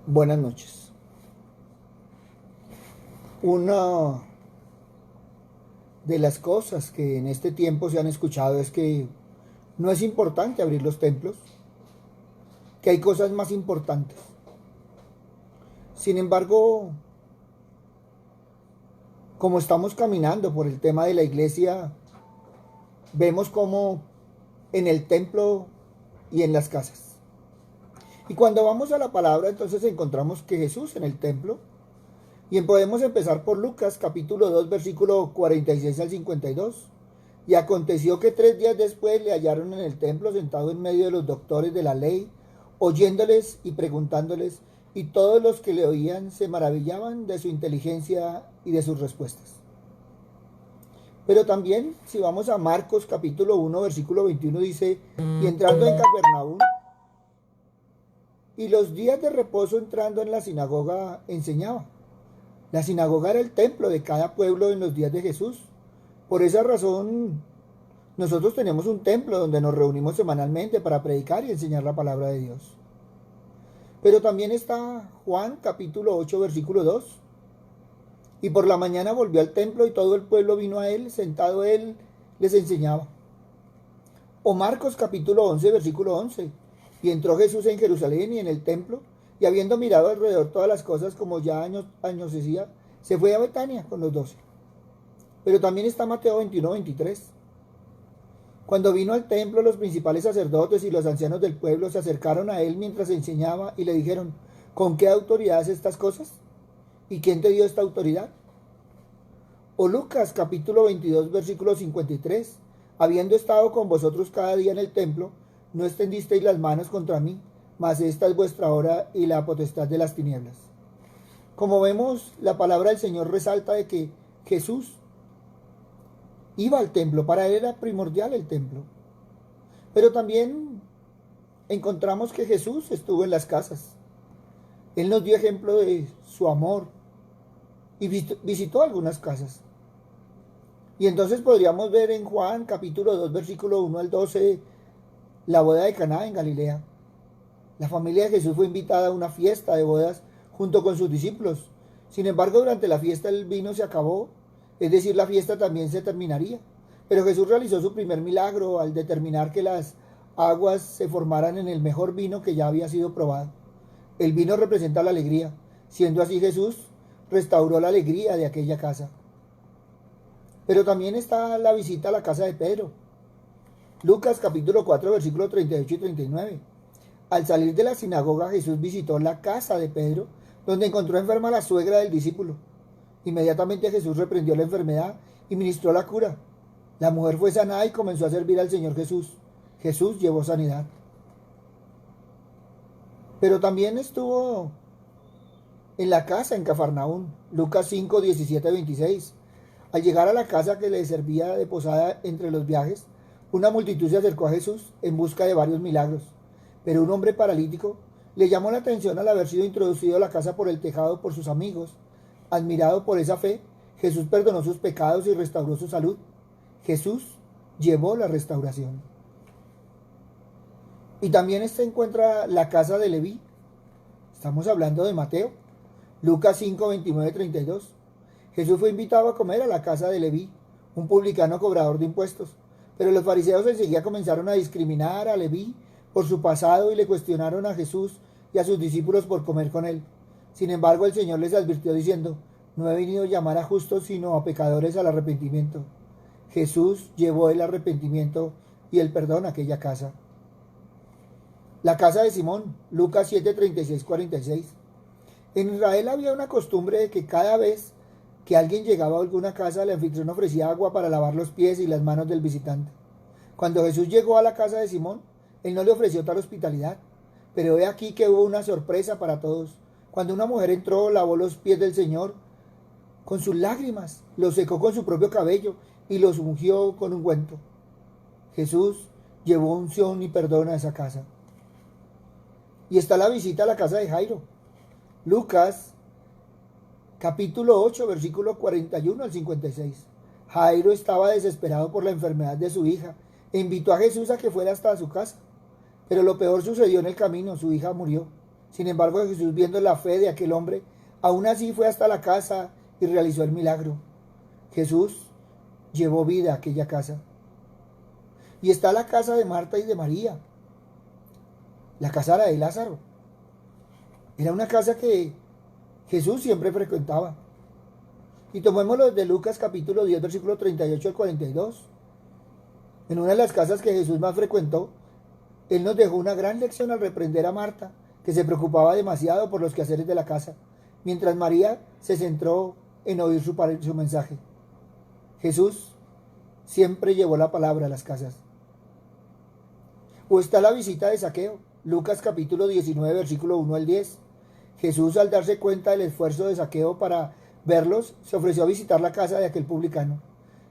Buenas noches. Una de las cosas que en este tiempo se han escuchado es que no es importante abrir los templos, que hay cosas más importantes. Sin embargo, como estamos caminando por el tema de la iglesia, vemos como en el templo y en las casas. Y cuando vamos a la palabra, entonces encontramos que Jesús en el templo. Y podemos empezar por Lucas capítulo 2 versículo 46 al 52. Y aconteció que 3 días después le hallaron en el templo sentado en medio de los doctores de la ley, oyéndoles y preguntándoles, y todos los que le oían se maravillaban de su inteligencia y de sus respuestas. Pero también, si vamos a Marcos capítulo 1 versículo 21, dice, y entrando en Capernaum, y los días de reposo entrando en la sinagoga enseñaba. La sinagoga era el templo de cada pueblo en los días de Jesús. Por esa razón, nosotros tenemos un templo donde nos reunimos semanalmente para predicar y enseñar la palabra de Dios. Pero también está Juan capítulo 8 versículo 2. Y por la mañana volvió al templo y todo el pueblo vino a él, sentado él les enseñaba. O Marcos capítulo 11 versículo 11. Y entró Jesús en Jerusalén y en el templo, y habiendo mirado alrededor todas las cosas como ya anochecía, se fue a Betania con los 12. Pero también está Mateo 21, 23. Cuando vino al templo, los principales sacerdotes y los ancianos del pueblo se acercaron a él mientras enseñaba y le dijeron, ¿con qué autoridad haces estas cosas? ¿Y quién te dio esta autoridad? O Lucas capítulo 22 versículo 53. Habiendo estado con vosotros cada día en el templo, no extendisteis las manos contra mí, mas esta es vuestra hora y la potestad de las tinieblas. Como vemos, la palabra del Señor resalta de que Jesús iba al templo, para él era primordial el templo. Pero también encontramos que Jesús estuvo en las casas. Él nos dio ejemplo de su amor y visitó algunas casas. Y entonces podríamos ver en Juan capítulo 2 versículo 1 al 12 la boda de Caná en Galilea. La familia de Jesús fue invitada a una fiesta de bodas junto con sus discípulos. Sin embargo, durante la fiesta el vino se acabó, es decir, la fiesta también se terminaría. Pero Jesús realizó su primer milagro al determinar que las aguas se formaran en el mejor vino que ya había sido probado. El vino representa la alegría. Siendo así, Jesús restauró la alegría de aquella casa. Pero también está la visita a la casa de Pedro. Lucas capítulo 4 versículos 38 y 39. Al salir de la sinagoga, Jesús visitó la casa de Pedro, donde encontró enferma a la suegra del discípulo. Inmediatamente Jesús reprendió la enfermedad y ministró la cura. La mujer fue sanada y comenzó a servir al Señor Jesús. Jesús llevó sanidad. Pero también estuvo en la casa en Cafarnaún. Lucas 5, 17, 26. Al llegar a la casa que le servía de posada entre los viajes, una multitud se acercó a Jesús en busca de varios milagros. Pero un hombre paralítico le llamó la atención al haber sido introducido a la casa por el tejado por sus amigos. Admirado por esa fe, Jesús perdonó sus pecados y restauró su salud. Jesús llevó la restauración. Y también se encuentra la casa de Leví. Estamos hablando de Mateo. Lucas 5, 29, 32. Jesús fue invitado a comer a la casa de Leví, un publicano cobrador de impuestos. Pero los fariseos enseguida comenzaron a discriminar a Leví por su pasado y le cuestionaron a Jesús y a sus discípulos por comer con él. Sin embargo, el Señor les advirtió diciendo, no he venido a llamar a justos sino a pecadores al arrepentimiento. Jesús llevó el arrepentimiento y el perdón a aquella casa. La casa de Simón, Lucas 7, 36, 46. En Israel había una costumbre de que cada vez que alguien llegaba a alguna casa, el anfitrión ofrecía agua para lavar los pies y las manos del visitante. Cuando Jesús llegó a la casa de Simón, él no le ofreció tal hospitalidad. Pero he aquí que hubo una sorpresa para todos. Cuando una mujer entró, lavó los pies del Señor con sus lágrimas, los secó con su propio cabello y los ungió con ungüento. Jesús llevó unción y perdón a esa casa. Y está la visita a la casa de Jairo. Lucas capítulo 8 versículo 41 al 56. Jairo estaba desesperado por la enfermedad de su hija e invitó a Jesús a que fuera hasta su casa. Pero lo peor sucedió en el camino, su hija murió. Sin embargo, Jesús, viendo la fe de aquel hombre, aún así fue hasta la casa y realizó el milagro. Jesús llevó vida a aquella casa. Y está la casa de Marta y de María, la casa de Lázaro. Era una casa que Jesús siempre frecuentaba. Y tomémoslo desde Lucas capítulo 10, versículo 38 al 42. En una de las casas que Jesús más frecuentó, Él nos dejó una gran lección al reprender a Marta, que se preocupaba demasiado por los quehaceres de la casa, mientras María se centró en oír su mensaje. Jesús siempre llevó la palabra a las casas. O está la visita de Zaqueo, Lucas capítulo 19, versículo 1 al 10. Jesús, al darse cuenta del esfuerzo de Zaqueo para verlos, se ofreció a visitar la casa de aquel publicano.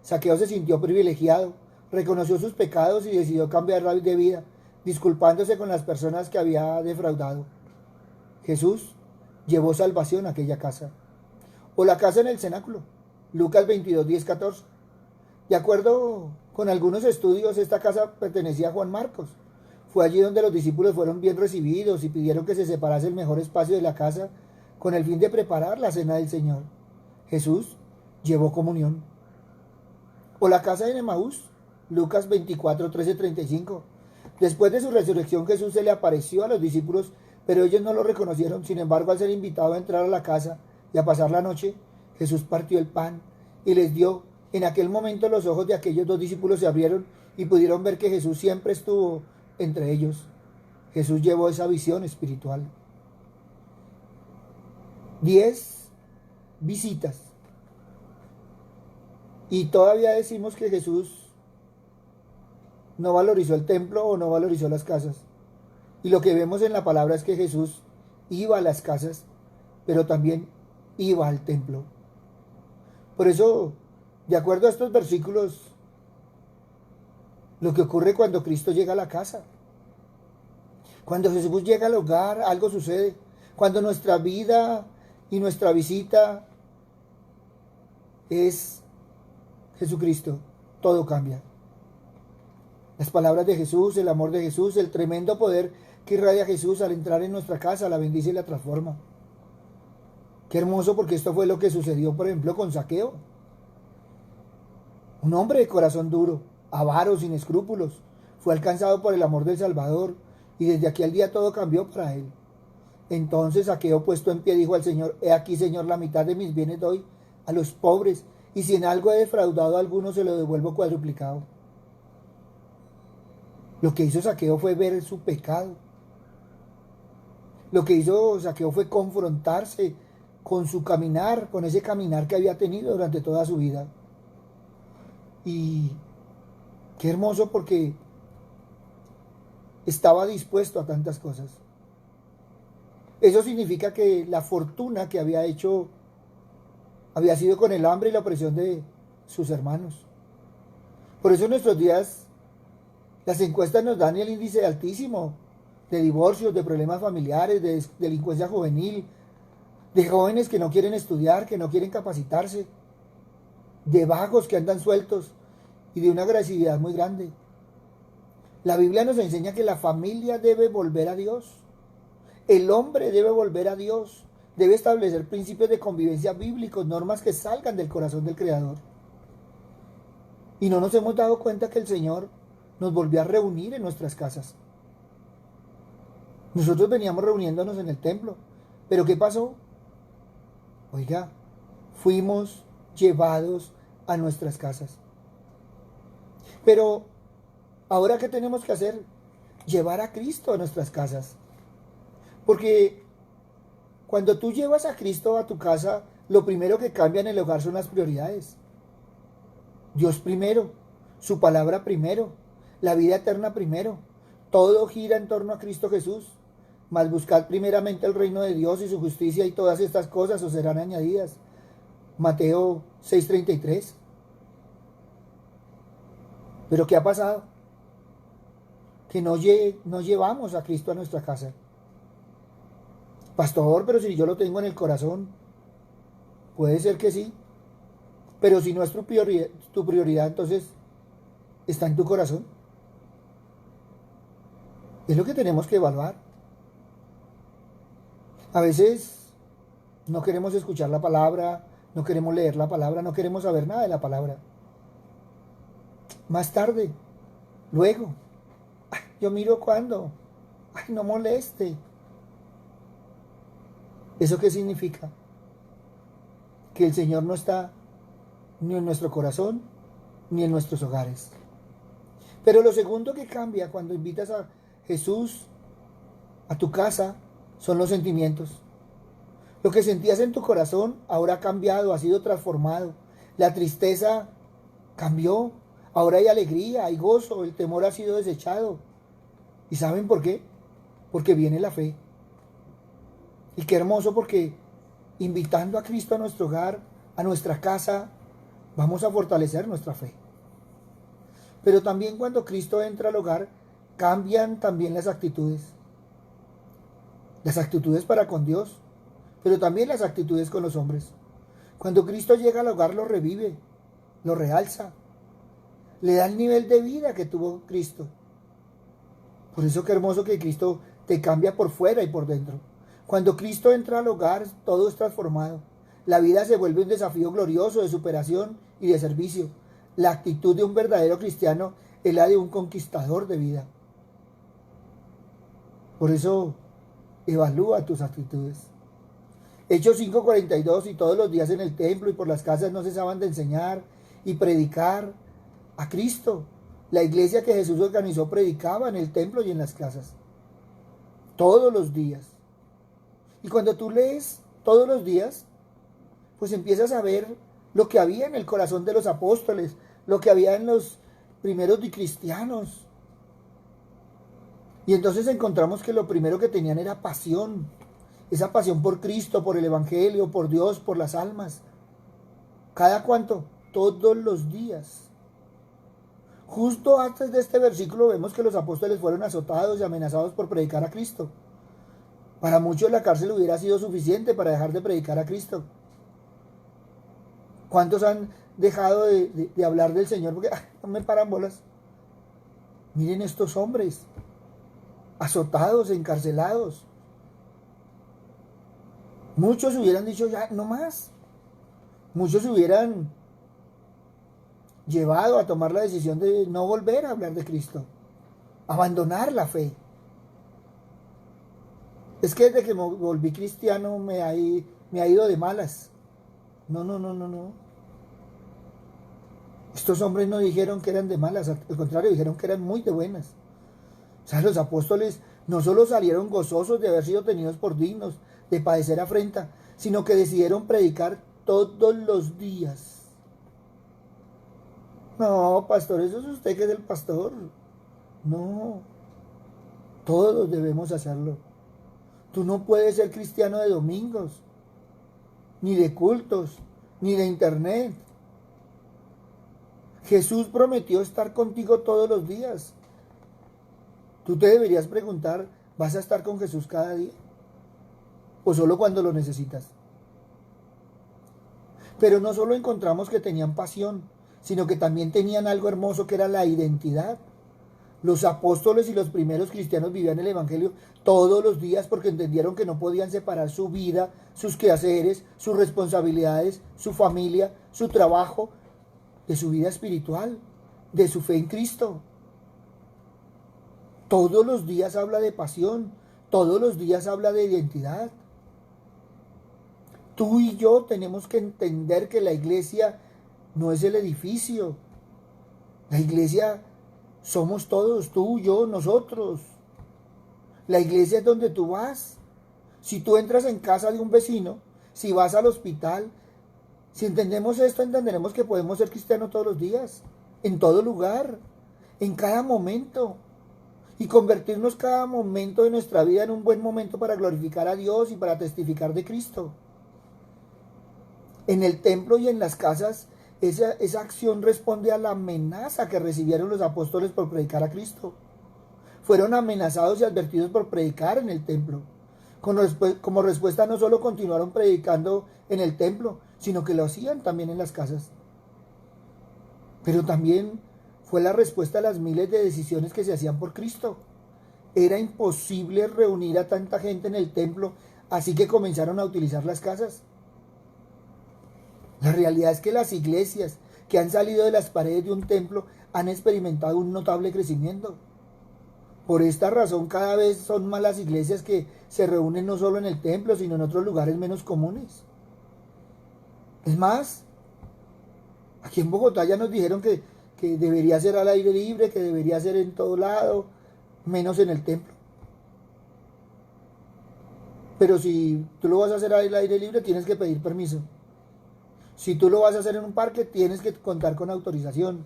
Zaqueo se sintió privilegiado, reconoció sus pecados y decidió cambiar de vida, disculpándose con las personas que había defraudado. Jesús llevó salvación a aquella casa. O la casa en el cenáculo, Lucas 22, 10, 14. De acuerdo con algunos estudios, esta casa pertenecía a Juan Marcos. Fue allí donde los discípulos fueron bien recibidos y pidieron que se separase el mejor espacio de la casa con el fin de preparar la cena del Señor. Jesús llevó comunión. O la casa de Emaús, Lucas 24, 13, 35. Después de su resurrección, Jesús se le apareció a los discípulos, pero ellos no lo reconocieron. Sin embargo, al ser invitado a entrar a la casa y a pasar la noche, Jesús partió el pan y les dio. En aquel momento los ojos de aquellos dos discípulos se abrieron y pudieron ver que Jesús siempre estuvo entre ellos. Jesús llevó esa visión espiritual. 10 visitas. Y todavía decimos que Jesús no valorizó el templo o no valorizó las casas. Y lo que vemos en la palabra es que Jesús iba a las casas, pero también iba al templo. Por eso, de acuerdo a estos versículos, lo que ocurre cuando Cristo llega a la casa, cuando Jesús llega al hogar, algo sucede. Cuando nuestra vida y nuestra visita es Jesucristo, todo cambia. Las palabras de Jesús, el amor de Jesús, el tremendo poder que irradia Jesús al entrar en nuestra casa, la bendice y la transforma. Qué hermoso, porque esto fue lo que sucedió, por ejemplo, con Zaqueo. Un hombre de corazón duro, avaro, sin escrúpulos, fue alcanzado por el amor del Salvador, y desde aquel día todo cambió para él. Entonces Zaqueo, puesto en pie, dijo al Señor: He aquí, Señor, la mitad de mis bienes doy a los pobres, y si en algo he defraudado a alguno, se lo devuelvo cuadruplicado. Lo que hizo Zaqueo fue ver su pecado. Lo que hizo Zaqueo fue confrontarse con su caminar, con ese caminar que había tenido durante toda su vida. Y qué hermoso, porque estaba dispuesto a tantas cosas. Eso significa que la fortuna que había hecho había sido con el hambre y la opresión de sus hermanos. Por eso en nuestros días las encuestas nos dan el índice altísimo de divorcios, de problemas familiares, de delincuencia juvenil, de jóvenes que no quieren estudiar, que no quieren capacitarse, de vagos que andan sueltos y de una agresividad muy grande. La Biblia nos enseña que la familia debe volver a Dios. El hombre debe volver a Dios. Debe establecer principios de convivencia bíblicos, normas que salgan del corazón del Creador. Y no nos hemos dado cuenta que el Señor nos volvió a reunir en nuestras casas. Nosotros veníamos reuniéndonos en el templo. ¿Pero qué pasó? Oiga, fuimos llevados a nuestras casas. Pero, ¿ahora qué tenemos que hacer? Llevar a Cristo a nuestras casas. Porque cuando tú llevas a Cristo a tu casa, lo primero que cambia en el hogar son las prioridades. Dios primero, su palabra primero, la vida eterna primero. Todo gira en torno a Cristo Jesús. Mas buscad primeramente el reino de Dios y su justicia, y todas estas cosas os serán añadidas. Mateo 6:33. ¿Pero qué ha pasado? Que no llevamos a Cristo a nuestra casa. Pastor, pero si yo lo tengo en el corazón, puede ser que sí. Pero si no es tu prioridad, entonces, ¿está en tu corazón? Es lo que tenemos que evaluar. A veces no queremos escuchar la palabra, no queremos leer la palabra, no queremos saber nada de la palabra. Más tarde, luego, ay, yo miro cuándo, ay, no moleste. ¿Eso qué significa? Que el Señor no está ni en nuestro corazón ni en nuestros hogares. Pero lo segundo que cambia cuando invitas a Jesús a tu casa son los sentimientos. Lo que sentías en tu corazón ahora ha cambiado, ha sido transformado. La tristeza cambió, ahora hay alegría, hay gozo, el temor ha sido desechado. ¿Y saben por qué? Porque viene la fe. Y qué hermoso, porque invitando a Cristo a nuestro hogar, a nuestra casa, vamos a fortalecer nuestra fe. Pero también cuando Cristo entra al hogar, cambian también las actitudes. Las actitudes para con Dios, pero también las actitudes con los hombres. Cuando Cristo llega al hogar, lo revive, lo realza, le da el nivel de vida que tuvo Cristo. Por eso qué hermoso que Cristo te cambia por fuera y por dentro. Cuando Cristo entra al hogar, todo es transformado. La vida se vuelve un desafío glorioso de superación y de servicio. La actitud de un verdadero cristiano es la de un conquistador de vida. Por eso, evalúa tus actitudes. Hechos 5:42, y todos los días en el templo y por las casas no cesaban de enseñar y predicar a Cristo. La iglesia que Jesús organizó predicaba en el templo y en las casas. Todos los días. Y cuando tú lees todos los días, pues empiezas a ver lo que había en el corazón de los apóstoles, lo que había en los primeros cristianos. Y entonces encontramos que lo primero que tenían era pasión. Esa pasión por Cristo, por el Evangelio, por Dios, por las almas. ¿Cada cuánto? Todos los días. Justo antes de este versículo vemos que los apóstoles fueron azotados y amenazados por predicar a Cristo. Para muchos la cárcel hubiera sido suficiente para dejar de predicar a Cristo. ¿Cuántos han dejado de hablar del Señor porque no me paran bolas? Miren estos hombres, azotados, encarcelados. Muchos hubieran dicho ya, no más. Muchos hubieran llevado a tomar la decisión de no volver a hablar de Cristo, abandonar la fe. Es que desde que me volví cristiano me ha ido de malas. No. Estos hombres no dijeron que eran de malas, al contrario, dijeron que eran muy de buenas. O sea, los apóstoles no solo salieron gozosos de haber sido tenidos por dignos, de padecer afrenta, sino que decidieron predicar todos los días. No, pastor, eso es usted que es el pastor. No, todos debemos hacerlo. Tú no puedes ser cristiano de domingos, ni de cultos, ni de internet. Jesús prometió estar contigo todos los días. Tú te deberías preguntar, ¿vas a estar con Jesús cada día? ¿O solo cuando lo necesitas? Pero no solo encontramos que tenían pasión, sino que también tenían algo hermoso que era la identidad. Los apóstoles y los primeros cristianos vivían el Evangelio todos los días porque entendieron que no podían separar su vida, sus quehaceres, sus responsabilidades, su familia, su trabajo, de su vida espiritual, de su fe en Cristo. Todos los días habla de pasión, todos los días habla de identidad. Tú y yo tenemos que entender que la iglesia no es el edificio. La iglesia somos todos, tú, yo, nosotros. La iglesia es donde tú vas. Si tú entras en casa de un vecino, si vas al hospital, si entendemos esto, entenderemos que podemos ser cristianos todos los días, en todo lugar, en cada momento, y convertirnos cada momento de nuestra vida en un buen momento para glorificar a Dios y para testificar de Cristo. En el templo y en las casas, esa acción responde a la amenaza que recibieron los apóstoles por predicar a Cristo. Fueron amenazados y advertidos por predicar en el templo. Como respuesta, no solo continuaron predicando en el templo, sino que lo hacían también en las casas. Pero también fue la respuesta a las miles de decisiones que se hacían por Cristo. Era imposible reunir a tanta gente en el templo así que comenzaron a utilizar las casas. La realidad es que las iglesias que han salido de las paredes de un templo han experimentado un notable crecimiento. Por esta razón, cada vez son más las iglesias que se reúnen no solo en el templo, sino en otros lugares menos comunes. Es más, aquí en Bogotá ya nos dijeron que debería ser al aire libre, que debería ser en todo lado, menos en el templo. Pero si tú lo vas a hacer al aire libre, tienes que pedir permiso. Si tú lo vas a hacer en un parque, tienes que contar con autorización.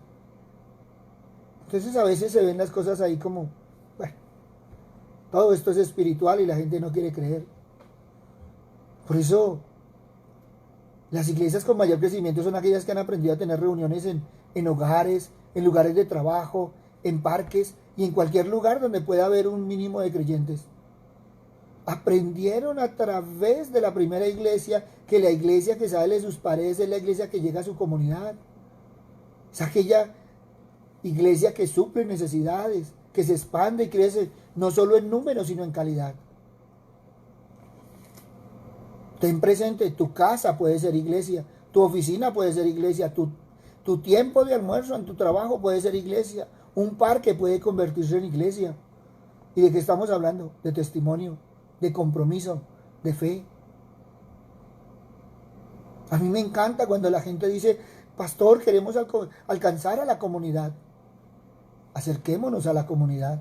Entonces a veces se ven las cosas ahí como, bueno, todo esto es espiritual y la gente no quiere creer. Por eso las iglesias con mayor crecimiento son aquellas que han aprendido a tener reuniones en hogares, en lugares de trabajo, en parques y en cualquier lugar donde pueda haber un mínimo de creyentes. Aprendieron a través de la primera iglesia que la iglesia que sale de sus paredes es la iglesia que llega a su comunidad. Es aquella iglesia que suple necesidades, que se expande y crece, no solo en número, sino en calidad. Ten presente, tu casa puede ser iglesia, tu oficina puede ser iglesia, tu tiempo de almuerzo en tu trabajo puede ser iglesia, un parque puede convertirse en iglesia. ¿Y de qué estamos hablando? De testimonio, de compromiso, de fe. A mí me encanta cuando la gente dice, pastor, queremos alcanzar a la comunidad. Acerquémonos a la comunidad.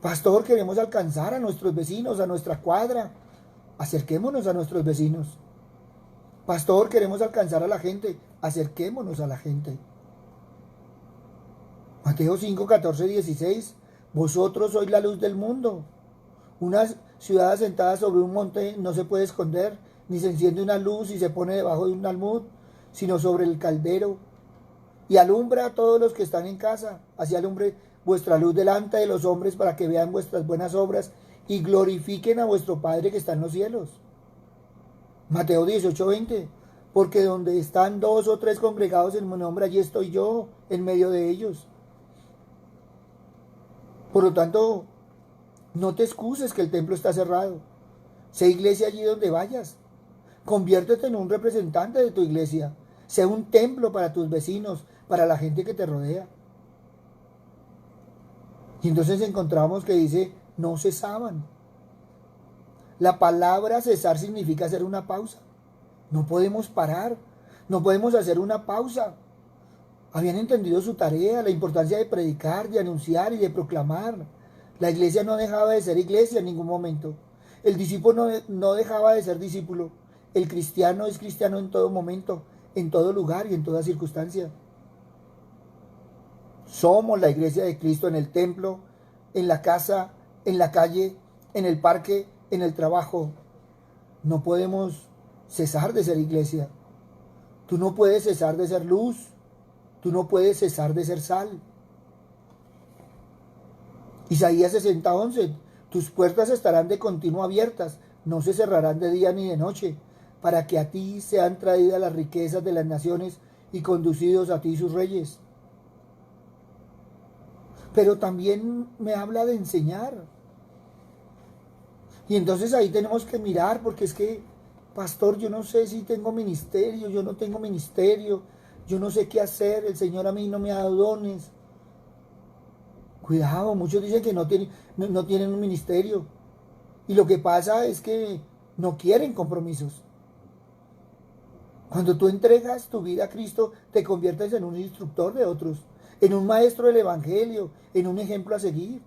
Pastor, queremos alcanzar a nuestros vecinos, a nuestra cuadra. Acerquémonos a nuestros vecinos. Pastor, queremos alcanzar a la gente. Acerquémonos a la gente. Mateo 5, 14, 16. Vosotros sois la luz del mundo. Una ciudad asentada sobre un monte no se puede esconder, ni se enciende una luz y se pone debajo de un almud, sino sobre el caldero. Y alumbra a todos los que están en casa. Así alumbre vuestra luz delante de los hombres para que vean vuestras buenas obras y glorifiquen a vuestro Padre que está en los cielos. Mateo 18, 20. Porque donde están 2 o 3 congregados en mi nombre, allí estoy yo en medio de ellos. Por lo tanto, no te excuses que el templo está cerrado. Sé iglesia allí donde vayas. Conviértete en un representante de tu iglesia. Sé un templo para tus vecinos, para la gente que te rodea. Y entonces encontramos que dice, no cesaban. La palabra cesar significa hacer una pausa. No podemos parar. No podemos hacer una pausa. Habían entendido su tarea, la importancia de predicar, de anunciar y de proclamar. La iglesia no dejaba de ser iglesia en ningún momento. El discípulo no dejaba de ser discípulo. El cristiano es cristiano en todo momento, en todo lugar y en toda circunstancia. Somos la iglesia de Cristo en el templo, en la casa, en la calle, en el parque, en el trabajo. No podemos cesar de ser iglesia. Tú no puedes cesar de ser luz. Tú no puedes cesar de ser sal. Isaías 60:11. Tus puertas estarán de continuo abiertas, no se cerrarán de día ni de noche, para que a ti sean traídas las riquezas de las naciones y conducidos a ti sus reyes. Pero también me habla de enseñar. Y entonces ahí tenemos que mirar, porque es que, pastor, yo no sé si tengo ministerio, yo no tengo ministerio, yo no sé qué hacer, el Señor a mí no me ha dado dones. Cuidado, muchos dicen que no tienen un ministerio. Y lo que pasa es que no quieren compromisos. Cuando tú entregas tu vida a Cristo, te conviertes en un instructor de otros, en un maestro del Evangelio, en un ejemplo a seguir.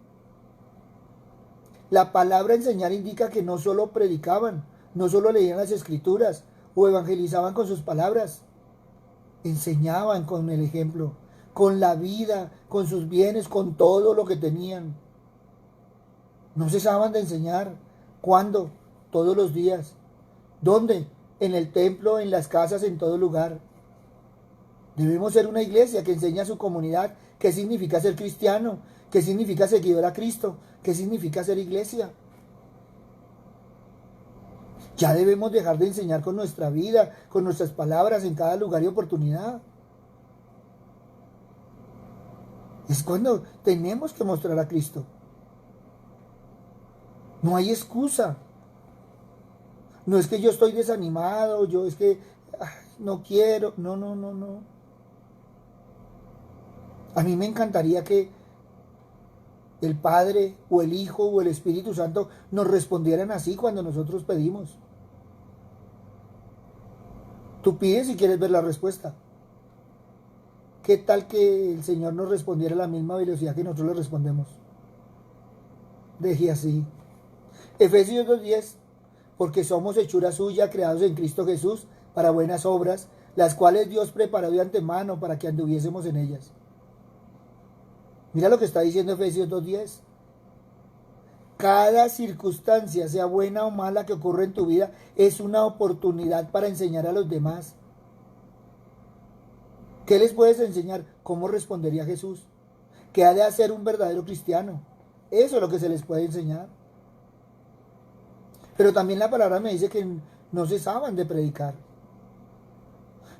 La palabra enseñar indica que no solo predicaban, no solo leían las escrituras o evangelizaban con sus palabras, enseñaban con el ejemplo, con la vida, con sus bienes, con todo lo que tenían. No cesaban de enseñar. ¿Cuándo? Todos los días. ¿Dónde? En el templo, en las casas, en todo lugar. Debemos ser una iglesia que enseña a su comunidad qué significa ser cristiano, qué significa seguidor a Cristo, qué significa ser iglesia. Ya debemos dejar de enseñar con nuestra vida, con nuestras palabras en cada lugar y oportunidad. Es cuando tenemos que mostrar a Cristo. No hay excusa. No es que yo estoy desanimado, yo es que no quiero. No, no, no, no. A mí me encantaría que el Padre o el Hijo o el Espíritu Santo nos respondieran así cuando nosotros pedimos. Tú pides y quieres ver la respuesta. ¿Qué tal que el Señor nos respondiera a la misma velocidad que nosotros le respondemos? Deje así. Efesios 2:10, porque somos hechura suya, creados en Cristo Jesús, para buenas obras, las cuales Dios preparó de antemano para que anduviésemos en ellas. Mira lo que está diciendo Efesios 2:10. Cada circunstancia, sea buena o mala, que ocurre en tu vida, es una oportunidad para enseñar a los demás. ¿Qué les puedes enseñar? ¿Cómo respondería Jesús? ¿Qué ha de hacer un verdadero cristiano? Eso es lo que se les puede enseñar. Pero también la palabra me dice que no cesaban de predicar.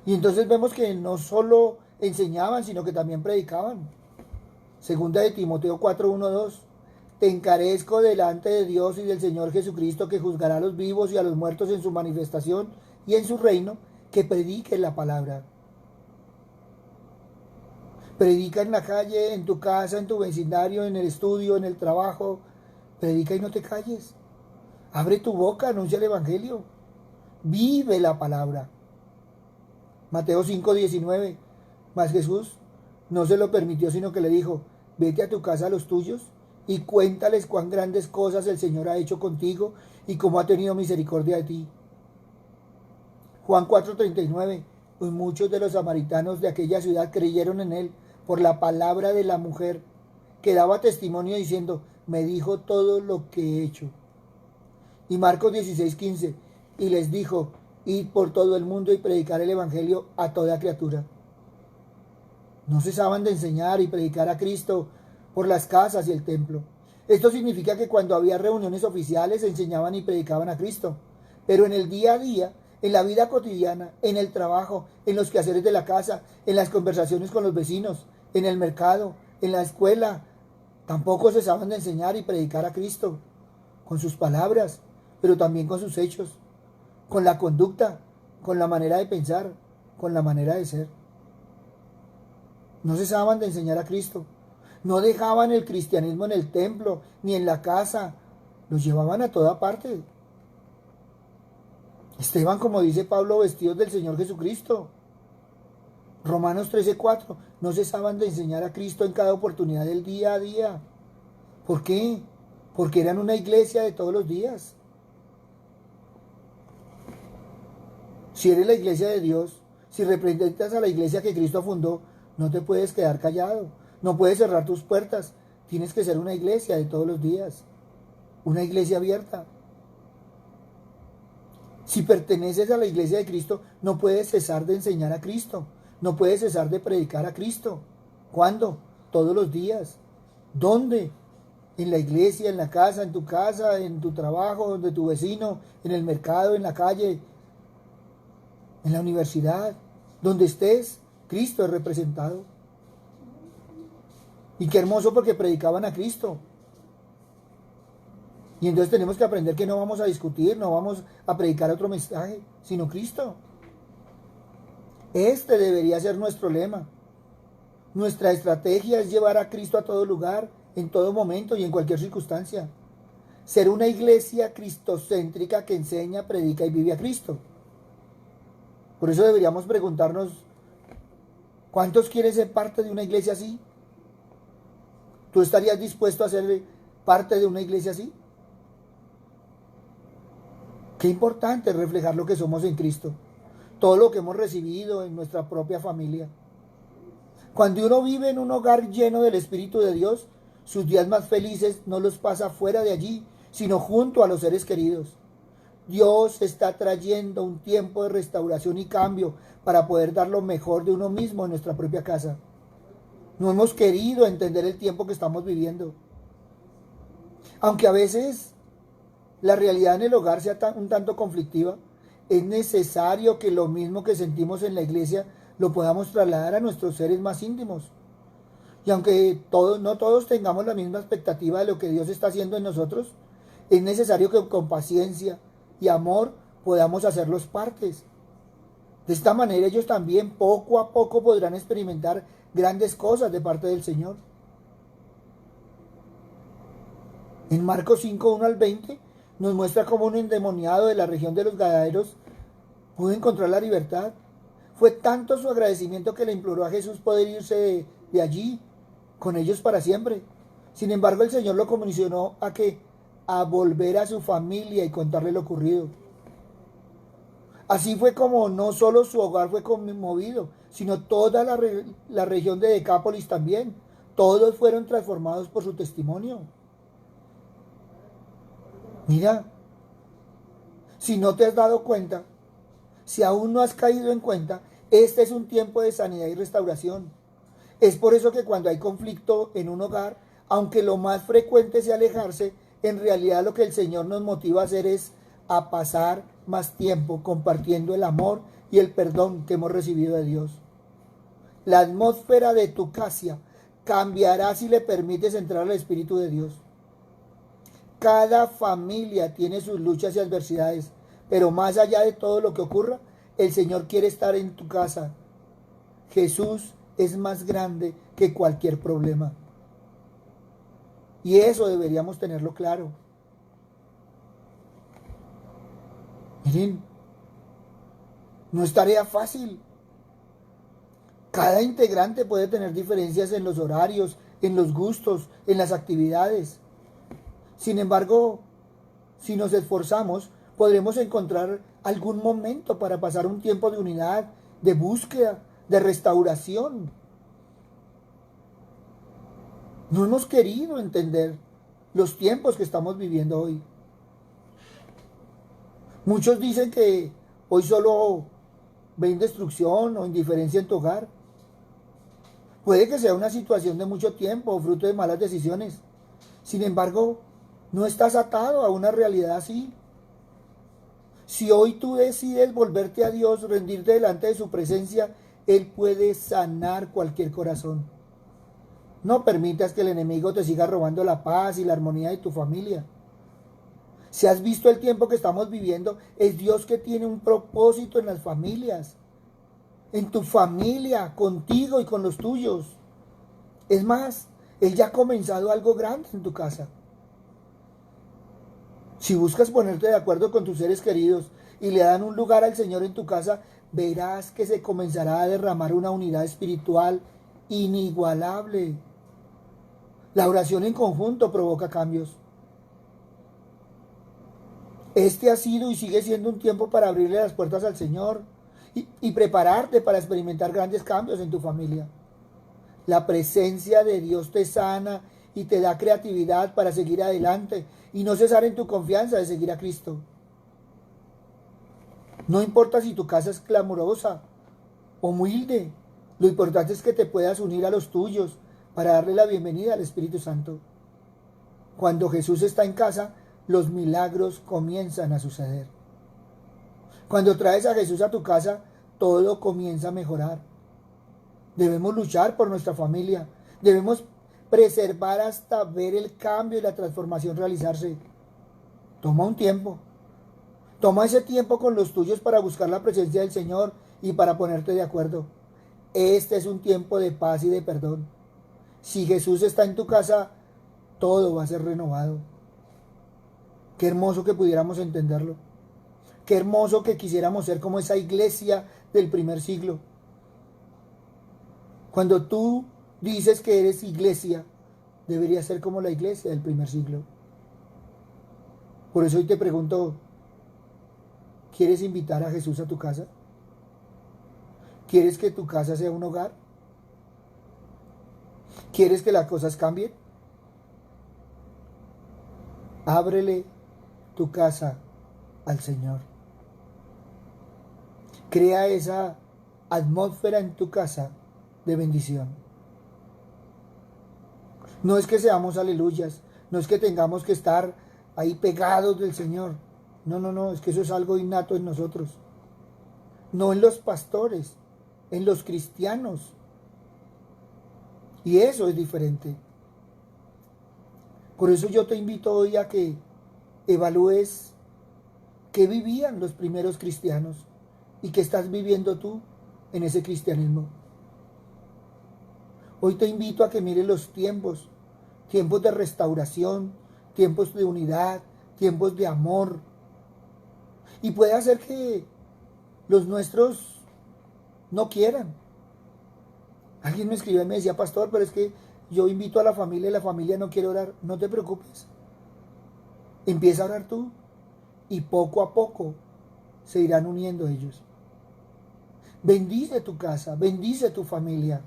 Y entonces vemos que no solo enseñaban, sino que también predicaban. Segunda de Timoteo 4:1-2. Te encarezco delante de Dios y del Señor Jesucristo, que juzgará a los vivos y a los muertos en su manifestación y en su reino, que prediques la palabra. Predica en la calle, en tu casa, en tu vecindario, en el estudio, en el trabajo. Predica y no te calles. Abre tu boca, anuncia el evangelio. Vive la palabra. Mateo 5:19. Mas Jesús no se lo permitió, sino que le dijo: vete a tu casa a los tuyos y cuéntales cuán grandes cosas el Señor ha hecho contigo y cómo ha tenido misericordia de ti. Juan 4:39. Pues muchos de los samaritanos de aquella ciudad creyeron en él por la palabra de la mujer, que daba testimonio diciendo: me dijo todo lo que he hecho. Y Marcos 16:15. Y les dijo: id por todo el mundo y predicar el evangelio a toda criatura. No cesaban de enseñar y predicar a Cristo por las casas y el templo. Esto significa que cuando había reuniones oficiales enseñaban y predicaban a Cristo. Pero en el día a día, en la vida cotidiana, en el trabajo, en los quehaceres de la casa, en las conversaciones con los vecinos, en el mercado, en la escuela, tampoco cesaban de enseñar y predicar a Cristo, con sus palabras, pero también con sus hechos, con la conducta, con la manera de pensar, con la manera de ser. No cesaban de enseñar a Cristo. No dejaban el cristianismo en el templo ni en la casa. Los llevaban a toda parte. Esteban, como dice Pablo, vestidos del Señor Jesucristo. Romanos 13:4. No cesaban de enseñar a Cristo en cada oportunidad del día a día. ¿Por qué? Porque eran una iglesia de todos los días. Si eres la iglesia de Dios, si representas a la iglesia que Cristo fundó, no te puedes quedar callado, no puedes cerrar tus puertas. Tienes que ser una iglesia de todos los días, una iglesia abierta. Si perteneces a la iglesia de Cristo, no puedes cesar de enseñar a Cristo, no puedes cesar de predicar a Cristo. ¿Cuándo? Todos los días. ¿Dónde? En la iglesia, en la casa, en tu trabajo, donde tu vecino, en el mercado, en la calle, en la universidad, donde estés. Cristo es representado. Y qué hermoso, porque predicaban a Cristo. Y entonces tenemos que aprender que no vamos a discutir, no vamos a predicar otro mensaje, sino Cristo. Este debería ser nuestro lema. Nuestra estrategia es llevar a Cristo a todo lugar, en todo momento y en cualquier circunstancia. Ser una iglesia cristocéntrica que enseña, predica y vive a Cristo. Por eso deberíamos preguntarnos: ¿cuántos quieren ser parte de una iglesia así? ¿Tú estarías dispuesto a ser parte de una iglesia así? Qué importante es reflejar lo que somos en Cristo, todo lo que hemos recibido en nuestra propia familia. Cuando uno vive en un hogar lleno del Espíritu de Dios, sus días más felices no los pasa fuera de allí, sino junto a los seres queridos. Dios está trayendo un tiempo de restauración y cambio para poder dar lo mejor de uno mismo en nuestra propia casa. No hemos querido entender el tiempo que estamos viviendo. Aunque a veces la realidad en el hogar sea un tanto conflictiva, es necesario que lo mismo que sentimos en la iglesia lo podamos trasladar a nuestros seres más íntimos. Y aunque no todos tengamos la misma expectativa de lo que Dios está haciendo en nosotros, es necesario que con paciencia y amor podamos hacerlos partes. De esta manera ellos también poco a poco podrán experimentar grandes cosas de parte del Señor. En Marcos 5, 1 al 20 nos muestra cómo un endemoniado de la región de los Gadarenos pudo encontrar la libertad. Fue tanto su agradecimiento que le imploró a Jesús poder irse de allí con ellos para siempre. Sin embargo, el Señor lo comisionó a volver a su familia y contarle lo ocurrido. Así fue como no solo su hogar fue conmovido, sino toda la región de Decápolis también. Todos fueron transformados por su testimonio. Mira, si no te has dado cuenta, si aún no has caído en cuenta, este es un tiempo de sanidad y restauración. Es por eso que cuando hay conflicto en un hogar, aunque lo más frecuente sea alejarse, en realidad lo que el Señor nos motiva a hacer es a pasar más tiempo compartiendo el amor y el perdón que hemos recibido de Dios. La atmósfera de tu casa cambiará si le permites entrar al Espíritu de Dios. Cada familia tiene sus luchas y adversidades, pero más allá de todo lo que ocurra, el Señor quiere estar en tu casa. Jesús es más grande que cualquier problema. Y eso deberíamos tenerlo claro. Miren, no es tarea fácil. Cada integrante puede tener diferencias en los horarios, en los gustos, en las actividades. Sin embargo, si nos esforzamos, podremos encontrar algún momento para pasar un tiempo de unidad, de búsqueda, de restauración. No hemos querido entender los tiempos que estamos viviendo hoy. Muchos dicen que hoy solo ven destrucción o indiferencia en tu hogar. Puede que sea una situación de mucho tiempo o fruto de malas decisiones. Sin embargo, no estás atado a una realidad así. Si hoy tú decides volverte a Dios, rendirte delante de su presencia, Él puede sanar cualquier corazón. No permitas que el enemigo te siga robando la paz y la armonía de tu familia. Si has visto el tiempo que estamos viviendo, es Dios que tiene un propósito en las familias, en tu familia, contigo y con los tuyos. Es más, Él ya ha comenzado algo grande en tu casa. Si buscas ponerte de acuerdo con tus seres queridos y le dan un lugar al Señor en tu casa, verás que se comenzará a derramar una unidad espiritual inigualable. La oración en conjunto provoca cambios. Este ha sido y sigue siendo un tiempo para abrirle las puertas al Señor y prepararte para experimentar grandes cambios en tu familia. La presencia de Dios te sana y te da creatividad para seguir adelante y no cesar en tu confianza de seguir a Cristo. No importa si tu casa es clamorosa o humilde, lo importante es que te puedas unir a los tuyos para darle la bienvenida al Espíritu Santo. Cuando Jesús está en casa, los milagros comienzan a suceder. Cuando traes a Jesús a tu casa, todo comienza a mejorar. Debemos luchar por nuestra familia. Debemos preservar hasta ver el cambio y la transformación realizarse. Toma un tiempo. Toma ese tiempo con los tuyos para buscar la presencia del Señor y para ponerte de acuerdo. Este es un tiempo de paz y de perdón. Si Jesús está en tu casa, todo va a ser renovado. Qué hermoso que pudiéramos entenderlo. Qué hermoso que quisiéramos ser como esa iglesia del primer siglo. Cuando tú dices que eres iglesia, debería ser como la iglesia del primer siglo. Por eso hoy te pregunto, ¿quieres invitar a Jesús a tu casa? ¿Quieres que tu casa sea un hogar? ¿Quieres que las cosas cambien? Ábrele tu casa al Señor. Crea esa atmósfera en tu casa de bendición. No es que seamos aleluyas, no es que tengamos que estar ahí pegados del Señor. No, es que eso es algo innato en nosotros. No en los pastores, en los cristianos. Y eso es diferente. Por eso yo te invito hoy a que evalúes ¿Qué vivían los primeros cristianos? ¿Y qué estás viviendo tú en ese cristianismo? Hoy te invito a que mires los tiempos, tiempos de restauración, tiempos de unidad, tiempos de amor. Y puede ser que los nuestros no quieran. Alguien me escribió y me decía, pastor, pero es que yo invito a la familia y la familia no quiere orar. No te preocupes. Empieza a orar tú y poco a poco se irán uniendo ellos. Bendice tu casa, bendice tu familia.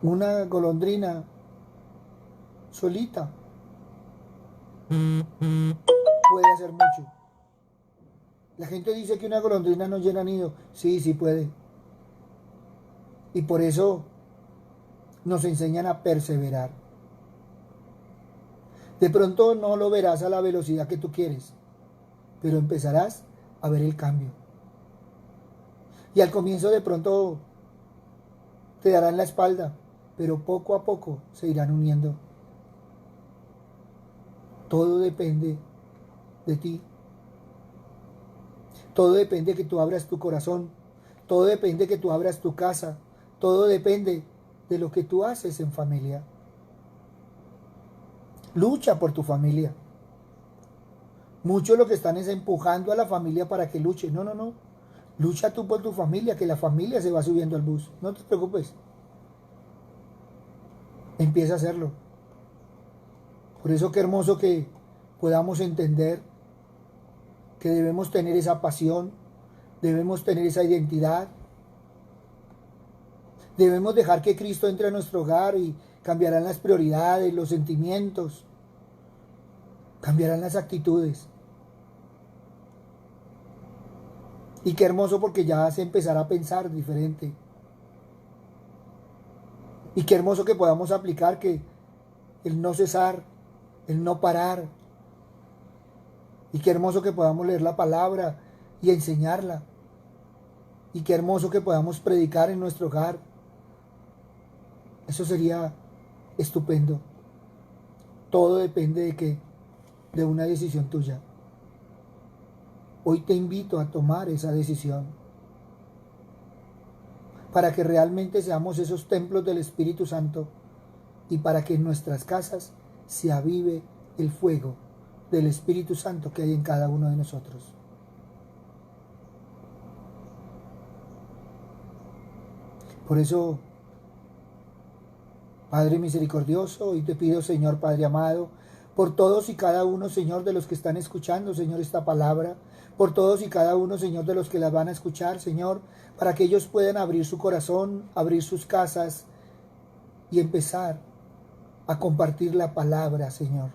Una golondrina solita puede hacer mucho. La gente dice que una golondrina no llena nido. Sí, sí puede. Y por eso nos enseñan a perseverar. De pronto no lo verás a la velocidad que tú quieres, pero empezarás a ver el cambio. Y al comienzo de pronto te darán la espalda, pero poco a poco se irán uniendo. Todo depende de ti. Todo depende de que tú abras tu corazón. Todo depende de que tú abras tu casa. Todo depende de lo que tú haces en familia. Lucha por tu familia. Muchos lo que están es empujando a la familia para que luche. No, no, no. Lucha tú por tu familia, que la familia se va subiendo al bus. No te preocupes. Empieza a hacerlo. Por eso qué hermoso que podamos entender que debemos tener esa pasión, debemos tener esa identidad. Debemos dejar que Cristo entre a nuestro hogar y cambiarán las prioridades, los sentimientos, cambiarán las actitudes. Y qué hermoso porque ya se empezará a pensar diferente. Y qué hermoso que podamos aplicar que el no cesar, el no parar. Y qué hermoso que podamos leer la palabra y enseñarla. Y qué hermoso que podamos predicar en nuestro hogar. Eso sería estupendo. Todo depende de qué, de una decisión tuya. Hoy te invito a tomar esa decisión para que realmente seamos esos templos del Espíritu Santo y para que en nuestras casas se avive el fuego del Espíritu Santo que hay en cada uno de nosotros. Por eso, Padre misericordioso, hoy te pido, Señor Padre amado, por todos y cada uno, Señor, de los que están escuchando, Señor, esta palabra, por todos y cada uno, Señor, de los que la van a escuchar, Señor, para que ellos puedan abrir su corazón, abrir sus casas y empezar a compartir la palabra, Señor.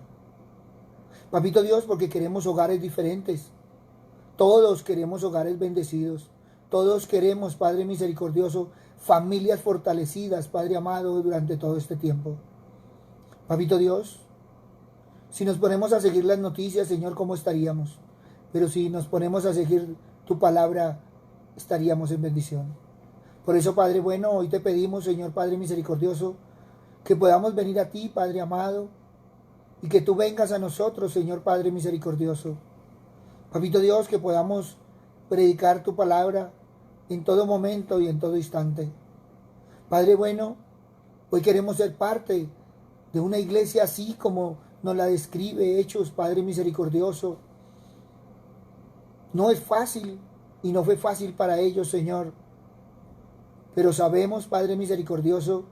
Papito Dios, porque queremos hogares diferentes. Todos queremos hogares bendecidos. Todos queremos, Padre misericordioso, familias fortalecidas, Padre amado, durante todo este tiempo. Papito Dios, si nos ponemos a seguir las noticias, Señor, ¿cómo estaríamos? Pero si nos ponemos a seguir tu palabra, estaríamos en bendición. Por eso, Padre bueno, hoy te pedimos, Señor Padre misericordioso, que podamos venir a ti, Padre amado, y que tú vengas a nosotros, Señor Padre misericordioso. Papito Dios, que podamos predicar tu palabra en todo momento y en todo instante. Padre bueno, hoy queremos ser parte de una iglesia así como nos la describe Hechos, Padre misericordioso. No es fácil y no fue fácil para ellos, Señor. Pero sabemos, Padre misericordioso,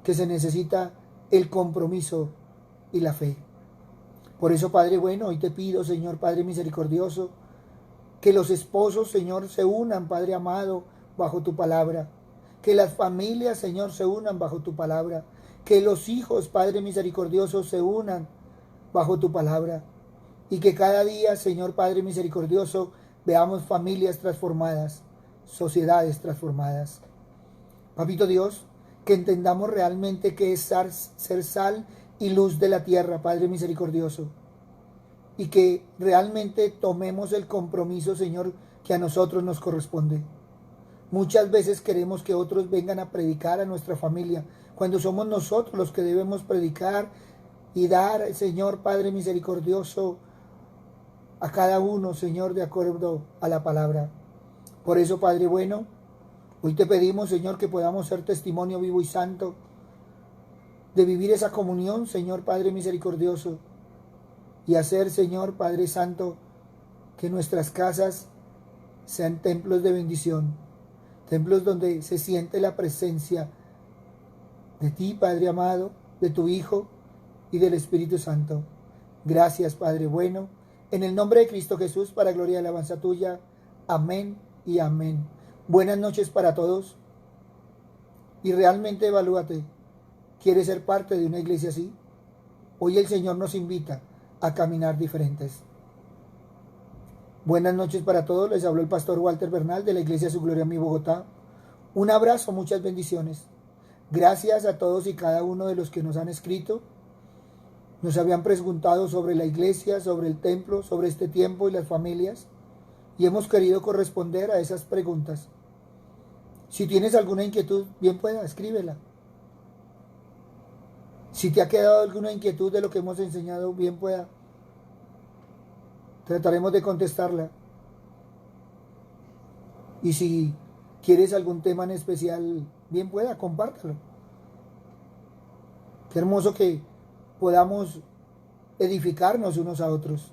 que se necesita el compromiso y la fe. Por eso, Padre bueno, hoy te pido, Señor Padre misericordioso, que los esposos, Señor, se unan, Padre amado, bajo tu palabra. Que las familias, Señor, se unan bajo tu palabra. Que los hijos, Padre misericordioso, se unan bajo tu palabra. Y que cada día, Señor Padre misericordioso, veamos familias transformadas, sociedades transformadas. Papito Dios, que entendamos realmente qué es ser sal y luz de la tierra, Padre misericordioso. Y que realmente tomemos el compromiso, Señor, que a nosotros nos corresponde. Muchas veces queremos que otros vengan a predicar a nuestra familia, cuando somos nosotros los que debemos predicar y dar, Señor Padre misericordioso, a cada uno, Señor, de acuerdo a la palabra. Por eso, Padre bueno, hoy te pedimos, Señor, que podamos ser testimonio vivo y santo de vivir esa comunión, Señor Padre misericordioso, y hacer, Señor Padre Santo, que nuestras casas sean templos de bendición, templos donde se siente la presencia de ti, Padre amado, de tu Hijo y del Espíritu Santo. Gracias, Padre bueno, en el nombre de Cristo Jesús, para gloria y alabanza tuya. Amén y amén. Buenas noches para todos, y realmente evalúate. ¿Quieres ser parte de una iglesia así? Hoy el Señor nos invita a caminar diferentes. Buenas noches para todos, les habló el pastor Walter Bernal de la Iglesia Su Gloria Mi Bogotá. Un abrazo, muchas bendiciones. Gracias a todos y cada uno de los que nos han escrito. Nos habían preguntado sobre la iglesia, sobre el templo, sobre este tiempo y las familias, y hemos querido corresponder a esas preguntas. Si tienes alguna inquietud, bien pueda, escríbela. Si te ha quedado alguna inquietud de lo que hemos enseñado, bien pueda. Trataremos de contestarla. Y si quieres algún tema en especial, bien pueda, compártalo. Qué hermoso que podamos edificarnos unos a otros.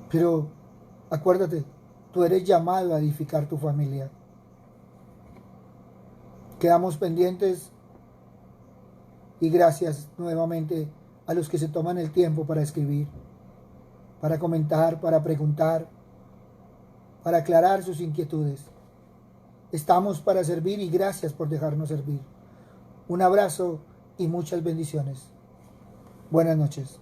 Pero acuérdate, tú eres llamado a edificar tu familia. Quedamos pendientes y gracias nuevamente a los que se toman el tiempo para escribir, para comentar, para preguntar, para aclarar sus inquietudes. Estamos para servir y gracias por dejarnos servir. Un abrazo y muchas bendiciones. Buenas noches.